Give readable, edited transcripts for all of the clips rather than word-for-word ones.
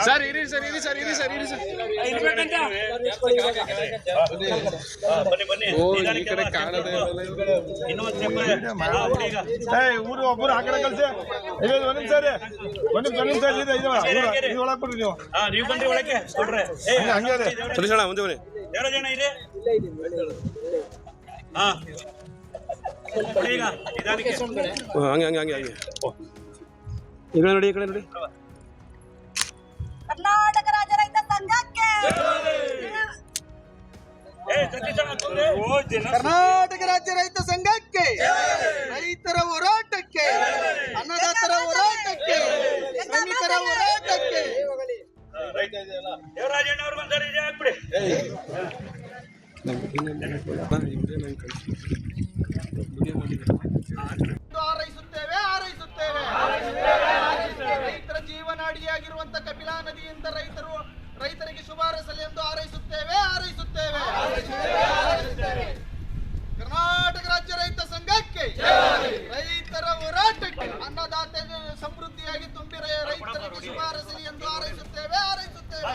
Sir ಇರಿ sir ಇರಿ sir ಇರಿ ಸರ್ ಇರಿ ಸರ್ ಈ ಕಡೆ ಕಾಣದೇ ಊರು ಒಬ್ಬರು ಆ ಕಡೆ ಕಳ್ಸಿ ಒಂದ್ ಸರಿ ಒಳಗ್ ಬಿಡ್ರಿ ನೀವು ಬಂದ್ರಿ ಒಳಕ್ಕೆ ಹಂಗೆ ಸತೀಶಣ್ಣ ಮುಂದೆ ಬನ್ನಿ 2 ಜನ ಇದೆ ಹಾ ಈಗ ನಿಧಾನಕ್ಕೆ ಹಂಗೆ ಹಂಗೆ ಹಂಗೆ ಹಂಗೆ ಈ ಕಡೆ ನೋಡಿ ಈ ಕಡೆ ನೋಡಿ ಕರ್ನಾಟಕ ರಾಜ್ಯ ರೈತ ಸಂಘಕ್ಕೆ ಕರ್ನಾಟಕ ರಾಜ್ಯ ರೈತ ಸಂಘಕ್ಕೆ ರೈತರ ಹೋರಾಟಕ್ಕೆ ಅನ್ನದಾತರ ಹೋರಾಟಕ್ಕೆ ಶ್ರಮಿಕರ ಹೋರಾಟಕ್ಕೆ ದೇವರಾಜಣ್ಣ ಅವರು ಬಂದರೆ ಹಾಕ್ಬಿಡಿ ಹಾರೈಸುತ್ತೇವೆ ಹಾರೈಸುತ್ತೇವೆ ರೈತರ ಜೀವನಾಡಿಯಾಗಿರುವಂತ ಕಪಿಲಾ ನದಿಯಿಂದ ರೈತರಿಗೆ ಶುಭಾರೈಸಲಿ ಎಂದು ಹಾರೈಸುತ್ತೇವೆ ಹಾರೈಸುತ್ತೇವೆ ಕರ್ನಾಟಕ ರಾಜ್ಯ ರೈತ ಸಂಘಕ್ಕೆ ರೈತರ ಹೋರಾಟಕ್ಕೆ ಅನ್ನದಾತ ಸಮೃದ್ಧಿಯಾಗಿ ತುಂಬಿ ರೈತರಿಗೆ ಶುಭಾರೈಸಲಿ ಎಂದು ಹಾರೈಸುತ್ತೇವೆ ಹಾರೈಸುತ್ತೇವೆ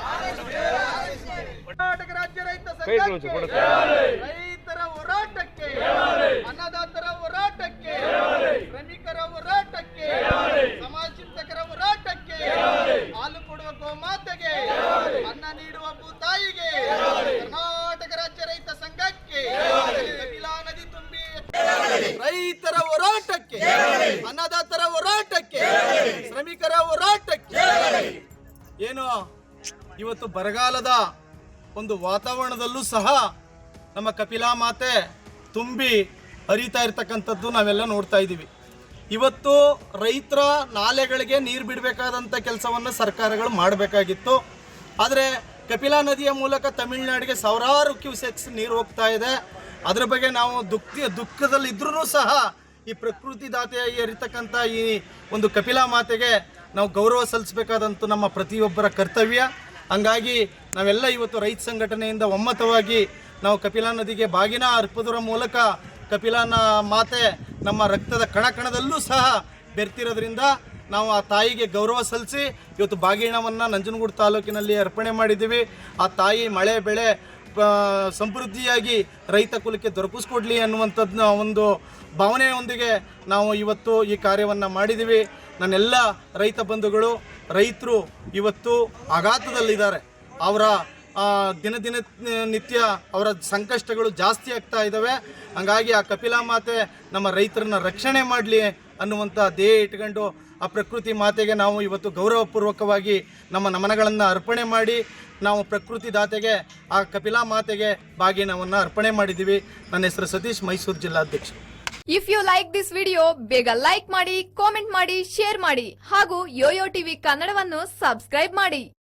ಕರ್ನಾಟಕ ರಾಜ್ಯ ರೈತ ಸಂಘಕ್ಕೆ ರೈತರ ಹೋರಾಟಕ್ಕೆ ಅನ್ನದಾತರ ಹೋರಾಟಕ್ಕೆ ಶ್ರಮಿಕರ ಹೋರಾಟಕ್ಕೆ ಸಮಾಜ ಚಿಂತಕರ ಹೋರಾಟಕ್ಕೆ ಹಾಲು ಕೊಡುವ ಗೋಮಾತೆಗೆ ಅನ್ನ ನೀಡುವ ಭೂತಾಯಿಗೆ ಕರ್ನಾಟಕ ರಾಜ್ಯ ರೈತ ಸಂಘಕ್ಕೆ ಕಪಿಲಾ ನದಿ ತುಂಬಿ ರೈತರ ಹೋರಾಟಕ್ಕೆ ಅನ್ನದಾತರ ಹೋರಾಟಕ್ಕೆ ಶ್ರಮಿಕರ ಹೋರಾಟಕ್ಕೆ ಏನು ಇವತ್ತು ಬರಗಾಲದ ಒಂದು ವಾತಾವರಣದಲ್ಲೂ ಸಹ ನಮ್ಮ ಕಪಿಲಾ ಮಾತೆ ತುಂಬಿ ಹರಿತಾ ಇರ್ತಕ್ಕಂಥದ್ದು ನಾವೆಲ್ಲ ನೋಡ್ತಾ ಇದ್ದೀವಿ. ಇವತ್ತು ರೈತರ ನಾಲೆಗಳಿಗೆ ನೀರು ಬಿಡಬೇಕಾದಂಥ ಕೆಲಸವನ್ನು ಸರ್ಕಾರಗಳು ಮಾಡಬೇಕಾಗಿತ್ತು. ಆದರೆ ಕಪಿಲಾ ನದಿಯ ಮೂಲಕ ತಮಿಳುನಾಡಿಗೆ ಸಾವಿರಾರು ಕ್ಯೂಸೆಕ್ಸ್ ನೀರು ಹೋಗ್ತಾ ಇದೆ. ಅದರ ಬಗ್ಗೆ ನಾವು ದುಃಖದಲ್ಲಿದ್ದರೂ ಸಹ ಈ ಪ್ರಕೃತಿ ದಾತೆಯಾಗಿ ಇರತಕ್ಕಂಥ ಈ ಒಂದು ಕಪಿಲಾ ಮಾತೆಗೆ ನಾವು ಗೌರವ ಸಲ್ಲಿಸಬೇಕಾದಂಥ ನಮ್ಮ ಪ್ರತಿಯೊಬ್ಬರ ಕರ್ತವ್ಯ. ಹಂಗಾಗಿ ನಾವೆಲ್ಲ ಇವತ್ತು ರೈತ ಸಂಘಟನೆಯಿಂದ ಒಮ್ಮತವಾಗಿ ನಾವು ಕಪಿಲಾ ನದಿಗೆ ಬಾಗಿನ ಅರ್ಪೋದ್ರ ಮೂಲಕ ಕಪಿಲಾನ ಮಾತೆ ನಮ್ಮ ರಕ್ತದ ಕಣಕಣದಲ್ಲೂ ಸಹ ಬೆರ್ತಿರೋದ್ರಿಂದ ನಾವು ಆ ತಾಯಿಗೆ ಗೌರವ ಸಲ್ಲಿಸಿ ಇವತ್ತು ಬಾಗಿಣವನ್ನು ನಂಜನಗೂಡು ತಾಲೂಕಿನಲ್ಲಿ ಅರ್ಪಣೆ ಮಾಡಿದ್ದೀವಿ. ಆ ತಾಯಿ ಮಳೆ ಬೆಳೆ ಸಮೃದ್ಧಿಯಾಗಿ ರೈತ ಕುಲಕ್ಕೆ ದೊರಕಿಸ್ಕೊಡ್ಲಿ ಅನ್ನುವಂಥದ್ದನ್ನ ಒಂದು ಭಾವನೆಯೊಂದಿಗೆ ನಾವು ಇವತ್ತು ಈ ಕಾರ್ಯವನ್ನು ಮಾಡಿದ್ದೀವಿ. ನನ್ನೆಲ್ಲ ರೈತ ಬಂಧುಗಳು ರೈತರು ಇವತ್ತು ಆಘಾತದಲ್ಲಿದ್ದಾರೆ. ಅವರ ನಿತ್ಯ ಅವರ ಸಂಕಷ್ಟಗಳು ಜಾಸ್ತಿ ಆಗ್ತಾ ಇದ್ದಾವೆ. ಹಾಗಾಗಿ ಆ ಕಪಿಲಾ ಮಾತೆ ನಮ್ಮ ರೈತರನ್ನ ರಕ್ಷಣೆ ಮಾಡಲಿ ಅನ್ನುವಂಥ ಧ್ಯೇಯ ಇಟ್ಕೊಂಡು ಆ ಪ್ರಕೃತಿ ಮಾತೆಗೆ ನಾವು ಇವತ್ತು ಗೌರವಪೂರ್ವಕವಾಗಿ ನಮ್ಮ ನಮನಗಳನ್ನು ಅರ್ಪಣೆ ಮಾಡಿ ನಾವು ಪ್ರಕೃತಿ ದಾತೆಗೆ ಆ ಕಪಿಲಾ ಮಾತೆಗೆ ಬಾಗಿನವನ್ನು ಅರ್ಪಣೆ ಮಾಡಿದ್ದೀವಿ. ನನ್ನ ಹೆಸರು ಸತೀಶ್, ಮೈಸೂರು ಜಿಲ್ಲಾಧ್ಯಕ್ಷ. If you like this video ಬೇಗ ಲೈಕ್ ಮಾಡಿ, ಕಾಮೆಂಟ್ ಮಾಡಿ, ಶೇರ್ ಮಾಡಿ ಹಾಗೂ ಯೋಯೋ ಟಿವಿ ಕನ್ನಡವನ್ನು ಸಬ್ಸ್ಕ್ರೈಬ್ ಮಾಡಿ.